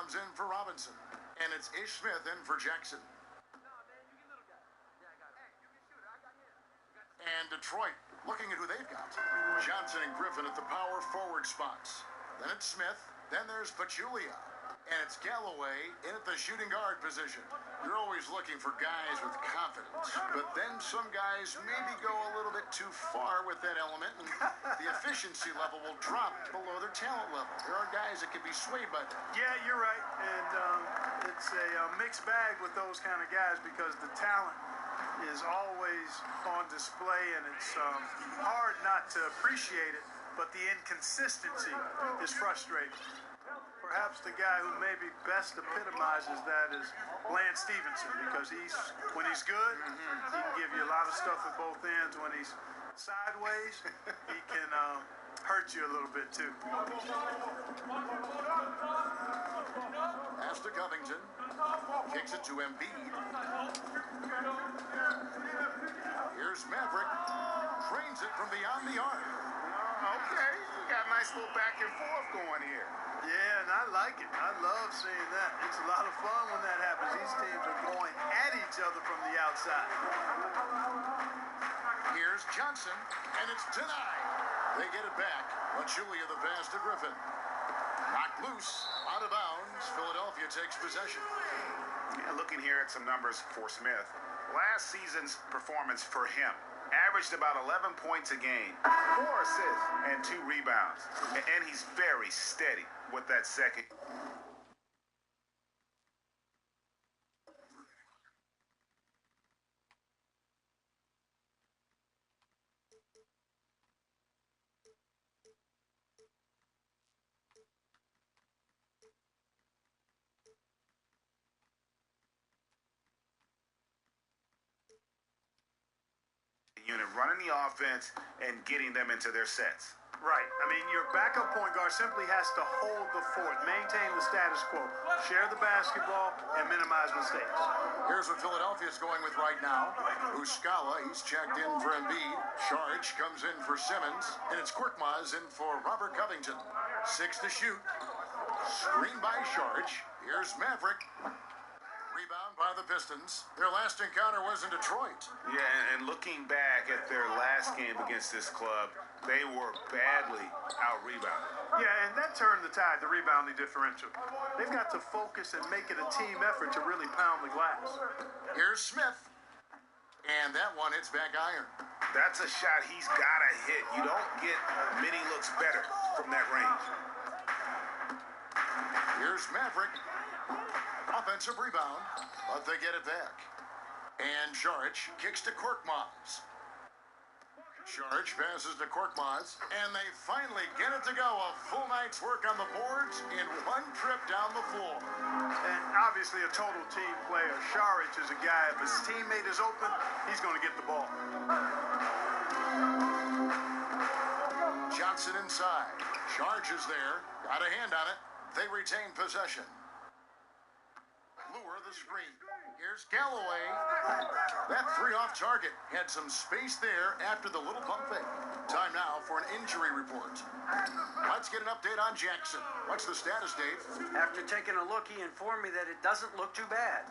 comes in for Robinson. And it's Ish Smith in for Jackson. And Detroit, looking at who they've got. Johnson and Griffin at the power forward spots. Then it's Smith. Then there's Pachulia. And it's Galloway in at the shooting guard position. You're always looking for guys with confidence. But then some guys maybe go a little bit too far with that element, and the efficiency level will drop below their talent level. There are guys that can be swayed by that. Yeah, you're right. And it's a mixed bag with those kind of guys because the talent is always on display, and it's hard not to appreciate it, but the inconsistency is frustrating. Perhaps the guy who maybe best epitomizes that is Lance Stevenson, because when he's good, he can give you a lot of stuff at both ends. When he's sideways, he can hurt you a little bit too. Pass to Covington. Kicks it to Embiid. Here's Maverick. Trains it from beyond the arc. Okay, we got a nice little back and forth going here. Yeah, and I like it. I love seeing that. It's a lot of fun when that happens. These teams are going at each other from the outside. Here's Johnson, and it's denied. They get it back. Pachulia the pass to Griffin. Knocked loose, out of bounds. Philadelphia takes possession. Yeah, looking here at some numbers for Smith. Last season's performance for him averaged about 11 points a game, 4 assists, and 2 rebounds. And he's very steady with that second. Unit running the offense and getting them into their sets. Right. I mean, your backup point guard simply has to hold the fort, maintain the status quo, share the basketball, and minimize mistakes. Here's what Philadelphia's going with right now. Muscala, he's checked in for Embiid. Sharge comes in for Simmons. And it's Korkmaz in for Robert Covington. 6 to shoot. Screen by Sharge. Here's Maverick. Rebound by the Pistons. Their last encounter was in Detroit. Yeah, and looking back at their last game against this club, they were badly out-rebounded. Yeah, and that turned the tide, the rebounding differential. They've got to focus and make it a team effort to really pound the glass. Here's Smith. And that one hits back iron. That's a shot he's got to hit. You don't get many looks better from that range. Here's Maverick. Offensive rebound, but they get it back. And Sharge kicks to Korkmaz. Sharge passes to Korkmaz, and they finally get it to go. A full night's work on the boards in one trip down the floor. And obviously a total team player. Sharge is a guy, if his teammate is open, he's going to get the ball. Johnson inside. Sharge is there. Got a hand on it. They retain possession. Lure the screen. Here's Galloway. That 3 off target. Had some space there after the little pump fake. Time now for an injury report. Let's get an update on Jackson. What's the status, Dave? After taking a look, he informed me that it doesn't look too bad.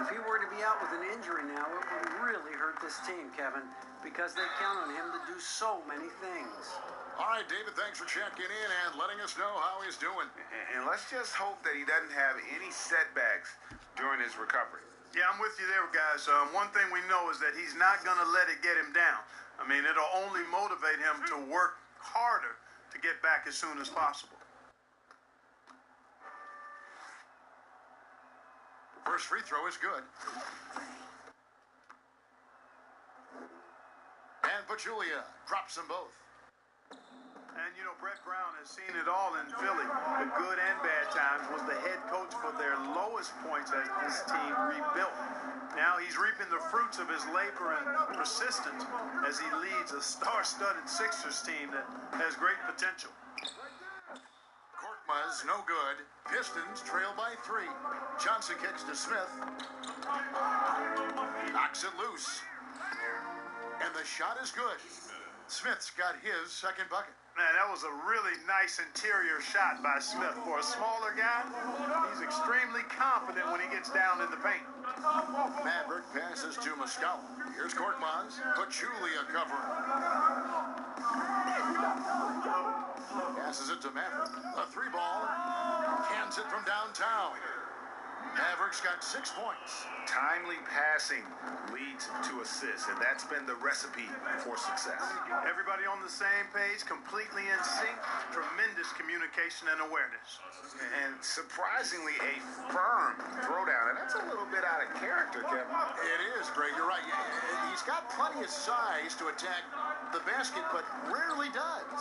If he were to be out with an injury now, it would really hurt this team, Kevin, because they count on him to do so many things. All right, David, thanks for checking in and letting us know how he's doing. And let's just hope that he doesn't have any setbacks during his recovery. Yeah, I'm with you there, guys. One thing we know is that he's not going to let it get him down. I mean, it'll only motivate him to work harder to get back as soon as possible. First free throw is good. And Pachulia drops them both. And, you know, Brett Brown has seen it all in Philly. The good and bad times, was the head coach for their lowest points as this team rebuilt. Now he's reaping the fruits of his labor and persistence as he leads a star-studded Sixers team that has great potential. Korkmaz, no good. Pistons trail by 3. Johnson kicks to Smith. Knocks it loose. And the shot is good. Smith's got his second bucket. Man, that was a really nice interior shot by Smith. For a smaller guy, he's extremely confident when he gets down in the paint. Maverick passes to Muscala. Here's Korkmaz. Pachulia covering. Passes it to Maverick. A three ball. Cans it from downtown. Maverick's got 6 points. Timely passing leads to assists, and that's been the recipe for success. Everybody on the same page, completely in sync, tremendous communication and awareness. And surprisingly, a firm throwdown, and that's a little bit out of character, Kevin. It is, Greg. You're right. He's got plenty of size to attack the basket, but rarely does.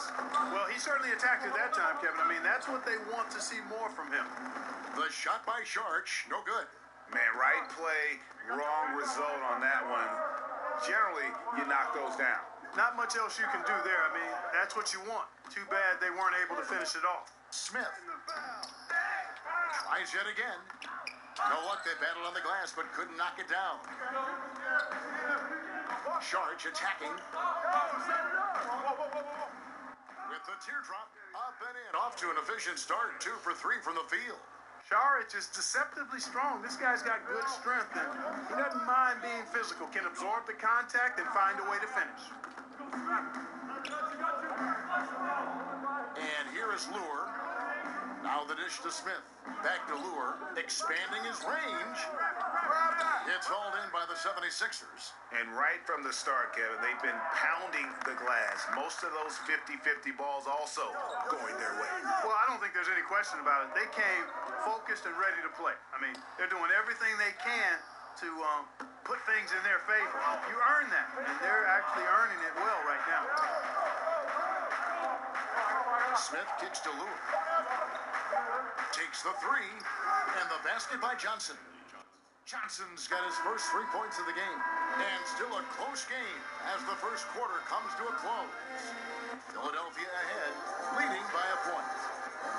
Well, he certainly attacked it that time, Kevin. I mean, that's what they want to see more from him. The shot by Sharch, no good. Man, right play, wrong result on that one. Generally, you knock those down. Not much else you can do there. I mean, that's what you want. Too bad they weren't able to finish it off. Smith tries yet again. No luck, they battled on the glass, but couldn't knock it down. Sharch attacking. With the teardrop, up and in. Off to an efficient start, 2 for 3 from the field. Sharich is deceptively strong. This guy's got good strength, and he doesn't mind being physical, can absorb the contact and find a way to finish. And here is Lure. Now the dish to Smith. Back to Lure, expanding his range. It's hauled in by the 76ers. And right from the start, Kevin, they've been pounding the glass. Most of those 50-50 balls also going their way. Well, I don't think there's any question about it. They came focused and ready to play. I mean, they're doing everything they can to put things in their favor. You earn that, and they're actually earning it well right now. Smith kicks to Lure. Takes the three, and the basket by Johnson. Johnson's got his first 3 points of the game, and still a close game as the first quarter comes to a close. Philadelphia ahead, leading by a point.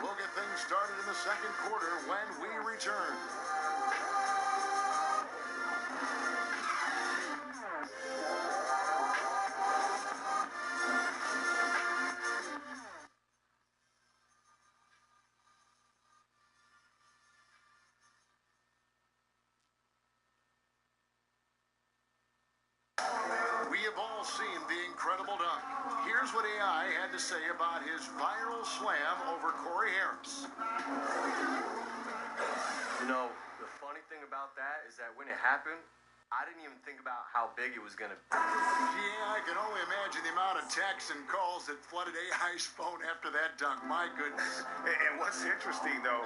We'll get things started in the second quarter when we return. Seen the incredible dunk. Here's what AI had to say about his viral slam over Corey Harris. You know, the funny thing about that is that when it happened, I didn't even think about how big it was going to be. Yeah, I can only imagine the amount of texts and calls that flooded AI's phone after that dunk. My goodness. And what's interesting, though,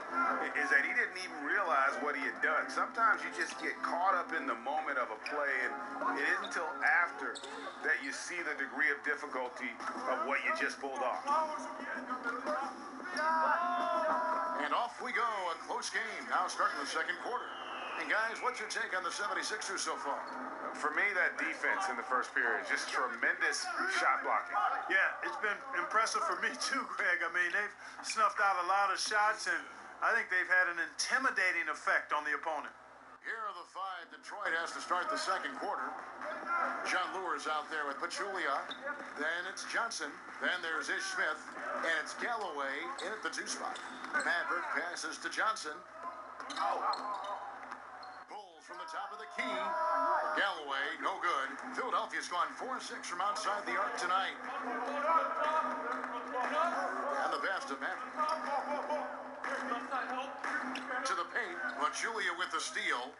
is that he didn't even realize what he had done. Sometimes you just get caught up in the moment of a play, and it isn't until after that you see the degree of difficulty of what you just pulled off. And off we go. A close game now starting the second quarter. And guys, what's your take on the 76ers so far? For me, that defense in the first period, just tremendous shot blocking. Yeah, it's been impressive for me too, Greg. I mean, they've snuffed out a lot of shots, and I think they've had an intimidating effect on the opponent. Here are the 5 Detroit has to start the second quarter. John Lure's out there with Pachulia. Then it's Johnson. Then there's Ish Smith. And it's Galloway in at the 2 spot. Maverick passes to Johnson. From the top of the key. Galloway, no good. Philadelphia's gone 4-6 from outside the arc tonight. And the pass to Maverick. To the paint. Pachulia with the steal.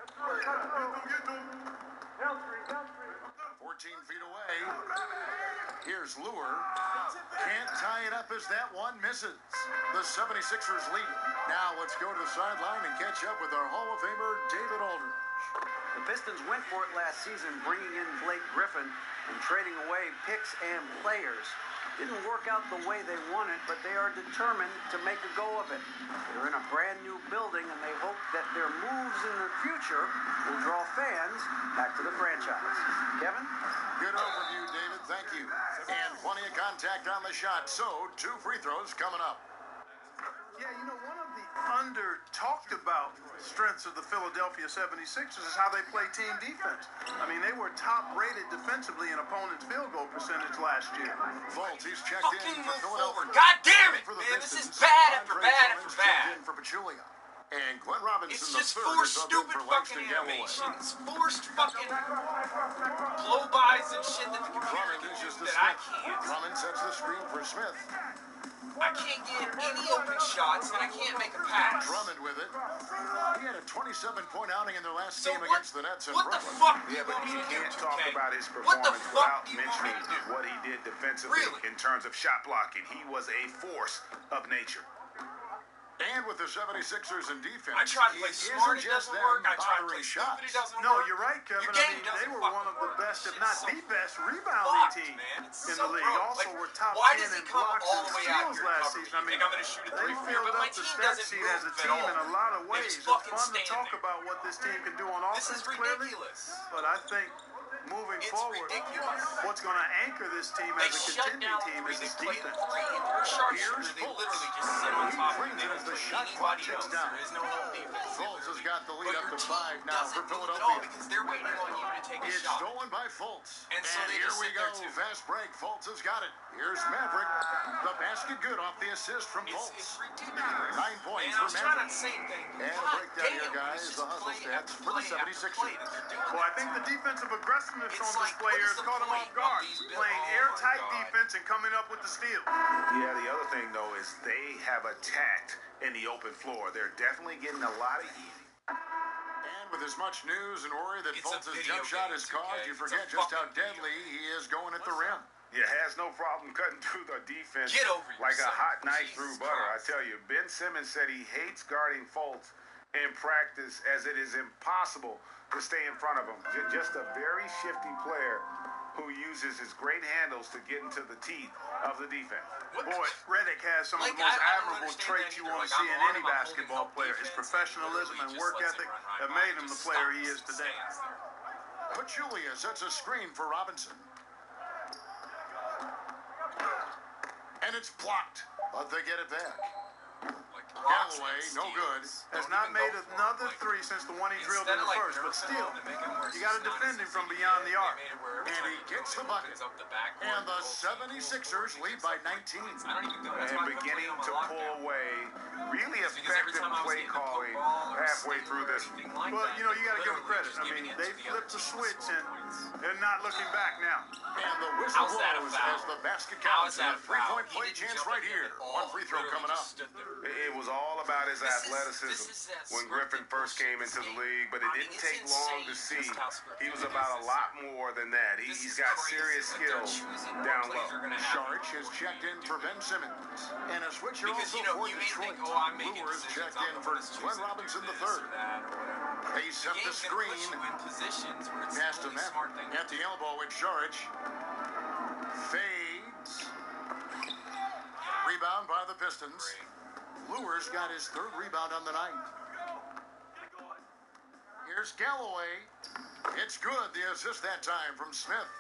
14 feet away. Here's Lure. Can't tie it up as that one misses. The 76ers lead. Now let's go to the sideline and catch up with our Hall of Famer, David Aldridge. The Pistons went for it last season, bringing in Blake Griffin and trading away picks and players. Didn't work out the way they wanted, but they are determined to make a go of it. They're in a brand new building, and they hope that their moves in the future will draw fans back to the franchise. Kevin? Good overview, David. Thank you. And plenty of contact on the shot. So, 2 free throws coming up. Yeah, you know, one of the under-talked about strengths of the Philadelphia 76ers is how they play team defense. I mean, they were top-rated defensively in opponents' field goal percentage last year. Fultz, he's checked in for Philadelphia. God damn it, For the man, this Pistons, is bad after Andre bad Drummond's after bad. checked in for Pachulia. And Glenn Robinson It's the just third four is up in stupid for fucking Langston Galloway. animations, forced fucking blow-bys and shit that the computer Drummond can dishes do to that I Smith. can't. Drummond sets the screen for Smith. I can't get any open shots, and I can't make a pass. Drummond with it. He had a 27-point outing in their last So game what, against the Nets in what the Brooklyn. fuck do Yeah, you but want me you to do, can't talk 2K? about his What the performance fuck without do you want me mentioning to do? what he did defensively Really? in terms of shot blocking. He was a force of nature. And with the 76ers in defense, I try to play it smart, isn't it just doesn't them work. I try to bothering play stupid, shots. it doesn't No, work. you're right, Kevin. Your I game mean, they doesn't were one of the fucking best, if work. not Shit's the so best, rebounding fucked, team man. It's in so the league. broke. Also, Like, were top why 10 does he in come blocks all and the way out steals here last covered? season. You think I'm going to shoot a they three from here? filled But my up the team stat doesn't sheet as a move at team all. in a lot of They ways. just It's fucking fun to stand talk there. about what this team can do on This offense, is clearly. ridiculous. But I think moving It's forward, ridiculous. what's going to anchor this team They as a shut contending down team three. is They its play the defense. three. And your sharpshooter, Here's they Fultz. literally just sit on He top of brings you. They it don't as the play shot clock anybody ticks else. down. There is no help defense. Fultz has got the lead But up your to team 5 now for doesn't move at all Philadelphia. because they're waiting on you to take a It's shot. stolen by Fultz. And so they here just we sit go. there, too. Fast break. Fultz has got it. Here's Maverick. The basket good off the assist from It's Fultz. ridiculous. 9 points Man, I for was trying not Maverick. to say anything. And a God breakdown here, damn, guys. it's The just hustle play stats after for the play after 76ers. play that they're doing Well, I that. think the defensive aggressiveness It's on like, display what here is has the caught him point off of guard. these Playing oh my airtight God. defense and coming up with the steal. Yeah, the other thing, though, is they have attacked in the open floor. They're definitely getting a lot of easy. And with as much news and worry that It's a Fultz's video jump shot game, has caused, 2K. you It's a forget just how fucking video deadly he is going at the rim. Yeah, has no problem cutting through the defense Get over like a yourself. hot knife Jesus through butter. Christ. I tell you, Ben Simmons said he hates guarding Fultz in practice as it is impossible to stay in front of him. Just a very shifty player who uses his great handles to get into the teeth of the defense. Boy, Redick has some of the Like, most I don't admirable understand traits that you either. want to Like, see I'm in on any him, I'm holding basketball help player. His defense, professionalism literally and just work lets him ethic run right have by made and him the just player he stops is and today. stands there. Pachulia sets a screen for Robinson. And it's blocked, but they get it back. Like, Galloway, no good. Has not made another three since the one he drilled in the first, but still, you got to defend him from beyond the arc. And he gets the bucket. And the 76ers lead by 19. I don't even know. That's And why I put beginning play on to my pull lockdown. away really Because every effective time I was play getting the calling football or halfway steal through or this. anything like Well, that, you know, you got to give them literally credit. just I giving mean, it they to the flipped other the team to switch score and points. they're not looking back now. And the whistle How's that a blows foul? as the basket How counts. is that And a three-point foul? play He didn't chance jump right at him here. at all. One free throw Literally coming just up. stood there. It was all about his This athleticism is that when Griffin scripted first came bullshit into the scheme. league, but it I mean, didn't it's take long to insane see just how scripted he was it about is. a lot more than that. This He's is got crazy. serious Like, they're skills choosing what down plays low. are gonna happen. Sharch has checked in for Ben Simmons. And a switcher Because, also you know, for you may Detroit. think, oh, I'm making Brewers decisions. checked in for Glenn Robinson III. They set the screen. Put you in positions where it's Pass to the only smart thing Maverick. At the elbow with Sharch. Fades. Rebound by the Pistons. Lures got his third rebound on the night. Here's Galloway. It's good. The assist that time from Smith.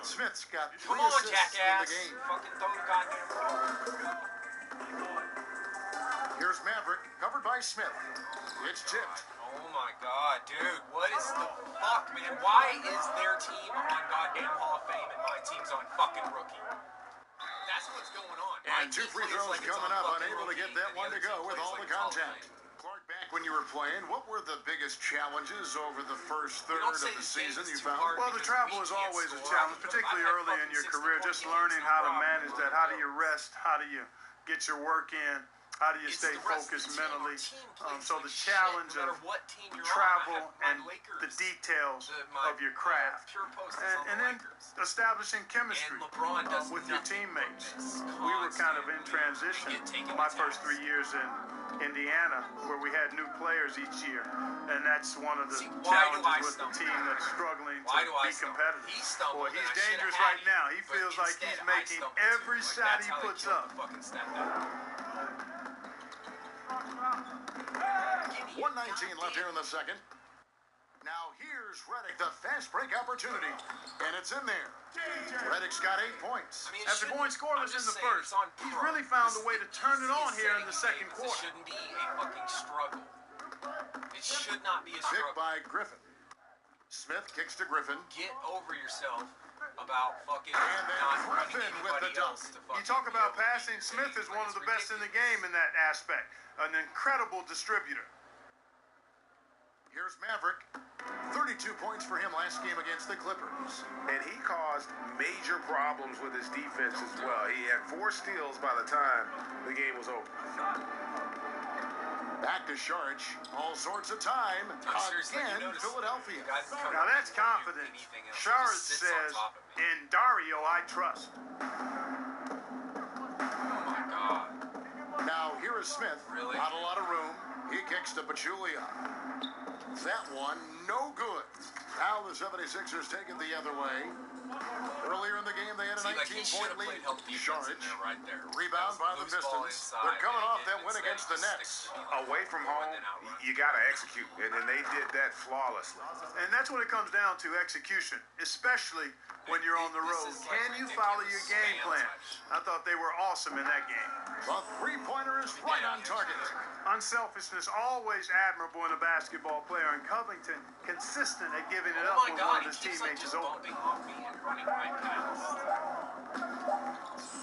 Smith's got 3 Come on, assists jackass. in the game. Fucking throw the goddamn ball. Here's Maverick, covered by Smith. It's tipped. Oh my god, dude. What is the fuck, man? Why is their team on goddamn Hall of Fame and my team's on fucking rookie? That's what's going on. My And 2 team free plays throws like it's coming on up, fucking unable to rookie, get that and one the to other go team with plays all like the it's Hall of contact. Fame. Clark, back when you were playing, what were the biggest challenges over the first third Don't of say the this season game you is too found? hard. Well, the Because travel we is can't always a score. challenge, I've particularly had early in fucking your 60 career. point Just games, learning no how to problem. manage that. How do you rest? How do you get your work in? How do you It's stay the rest of focused the team. Our mentally? team plays So like the shit, challenge no matter of what team you're travel on. I have and my Lakers, the details my of your craft, pure post is on and the then Lakers. establishing chemistry And LeBron does with your nothing teammates. but miss We were kind of in constantly. transition We get taken my to first task. 3 years in Indiana, where we had new players each year, and that's one of the See, why do I challenges with the stumble? team that's struggling Why to do I be stumble? competitive. He stumbled, Boy, and he's I should've dangerous had right him, now. He but feels like instead he's I making stumbled too. every Like, shot that's he how they puts killed up. the fucking step back. 1:19 left here in the second. Now here's Redick, the fast break opportunity. And it's in there. Redick's got 8 points. I mean, After going scoreless in the first, he's pro. really found This a way is to turn it on easiest here in setting the game second 'cause quarter. It shouldn't be a fucking struggle. It should not be a Pick struggle. by Griffin. Smith kicks to Griffin. Get over yourself. about fucking And then not running Griffin with the anybody dunk. else to fucking You talk about be able to passing. beat Smith is anybody. one of the It's best in the ridiculous. game in that aspect. An incredible distributor. Here's Maverick. 32 points for him last game against the Clippers. And he caused major problems with his defense as well. He had 4 steals by the time the game was over. Back to Sharich. All sorts of time. Seriously, you Again, notice Philadelphia. guys come Now up that's and don't do confidence. anything else. He Sharad just sits on says, top of me. in Dario, I trust. Oh my God. Now, here is Smith. Really? Not a lot of room. He kicks to Pachulia. That one, no good. Now the 76ers take it the other way. Earlier in the game, they had a See, like, he should 19-point have played lead. help defense in Sharich. there right there. Rebound by the Loose ball Pistons. inside, They're coming and off again, that win instead against he the just Nets. sticks to me. Away from home, And then outrun. you got to execute. And they did that flawlessly. And that's what it comes down to, execution, especially when you're on the This road. is like Can you follow your ridiculous game plan? fan I thought they were awesome in that game. The three-pointer is right on target. Unselfishness, always admirable in a basketball player, and Covington consistent at giving it Oh up my when God, one of he his keeps like teammates just is open. bumping off me and running right past.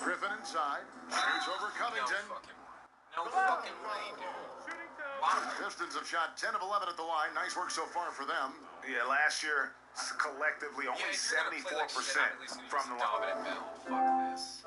Griffin inside. Shoots over Covington. No fucking way, dude. Wow. Pistons have shot 10 of 11 at the line. Nice work so far for them. Yeah, last year, collectively, only Yeah, if you're gonna play like shit, 74% I'm at least gonna from use the line. dominant build. Fuck this.